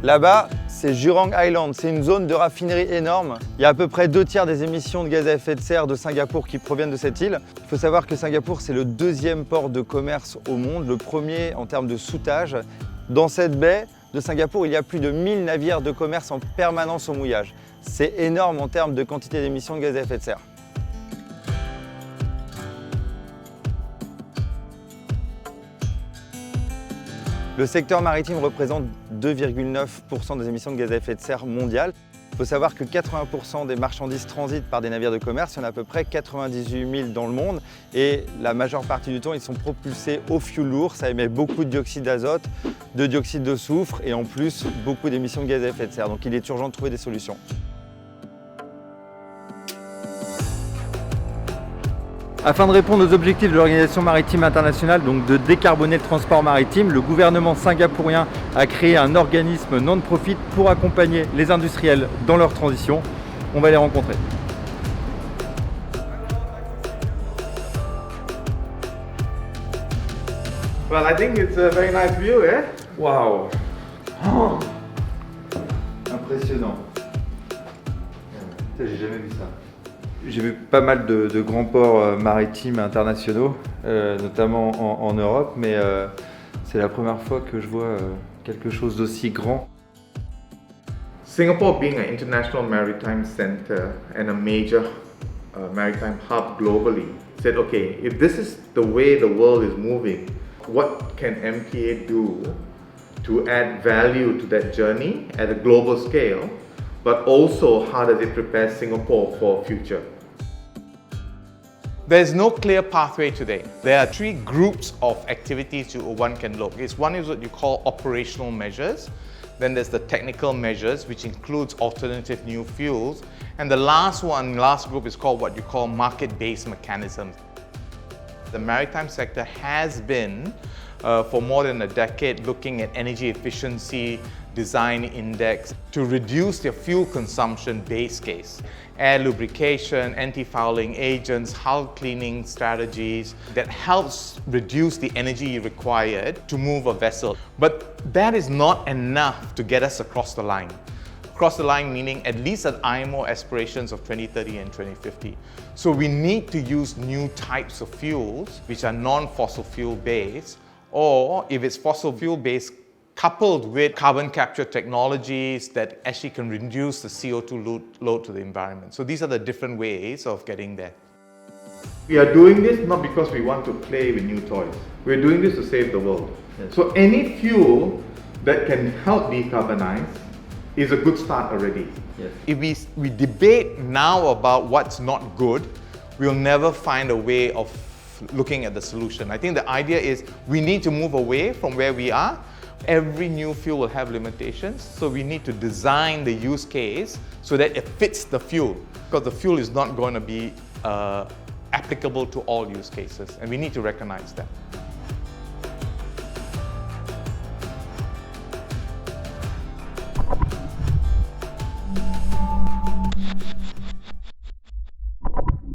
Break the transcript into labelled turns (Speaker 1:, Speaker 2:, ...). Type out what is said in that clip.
Speaker 1: Là-bas, c'est Jurong Island, c'est une zone de raffinerie énorme. Il y a à peu près 2/3 des émissions de gaz à effet de serre de Singapour qui proviennent de cette île. Il faut savoir que Singapour, c'est le 2e port de commerce au monde, le premier en termes de soûtage. Dans cette baie de Singapour, il y a plus de 1000 navires de commerce en permanence au mouillage. C'est énorme en termes de quantité d'émissions de gaz à effet de serre. Le secteur maritime représente 2,9% des émissions de gaz à effet de serre mondiales. Il faut savoir que 80% des marchandises transitent par des navires de commerce. Il y en a à peu près 98 000 dans le monde et la majeure partie du temps, ils sont propulsés au fioul lourd. Ça émet beaucoup de dioxyde d'azote, de dioxyde de soufre et en plus beaucoup d'émissions de gaz à effet de serre. Donc il est urgent de trouver des solutions. Afin de répondre aux objectifs de l'Organisation maritime internationale, donc de décarboner le transport maritime, le gouvernement singapourien a créé un organisme non-profit pour accompagner les industriels dans leur transition. On va les rencontrer.
Speaker 2: Well, I think it's a very nice view, eh?
Speaker 1: Waouh! Oh, impressionnant. J'ai jamais vu ça. J'ai vu pas mal de grands ports maritimes internationaux, notamment en Europe, mais c'est la première fois que je vois quelque chose d'aussi grand.
Speaker 2: Singapore, being an international maritime center and a major maritime hub globally, said, okay, if this is the way the world is moving, what can MPA do to add value to that journey at a global scale, but also how does it prepare Singapore for future? There's no clear pathway today. There are 3 groups of activities one can look. One is what you call operational measures. Then there's the technical measures, which includes alternative new fuels. And the last group is called what you call market-based mechanisms. The maritime sector has been, for more than a decade, looking at energy efficiency design index to reduce their fuel consumption base case. Air lubrication, anti-fouling agents, hull cleaning strategies that helps reduce the energy required to move a vessel. But that is not enough to get us across the line. Across the line meaning at least at IMO aspirations of 2030 and 2050. So we need to use new types of fuels which are non-fossil fuel based, or if it's fossil fuel based, coupled with carbon capture technologies that actually can reduce the CO2 load to the environment. So these are the different ways of getting there. We are doing this not because we want to play with new toys. We're doing this to save the world. Yes. So any fuel that can help decarbonize is a good start already. Yes. If we debate now about what's not good, we'll never find a way of looking at the solution. I think the idea is we need to move away from where we are. Every new fuel will have limitations, so we need to design the use case so that it fits the fuel, because the fuel is not going to be applicable to all use cases, and we need to recognize that.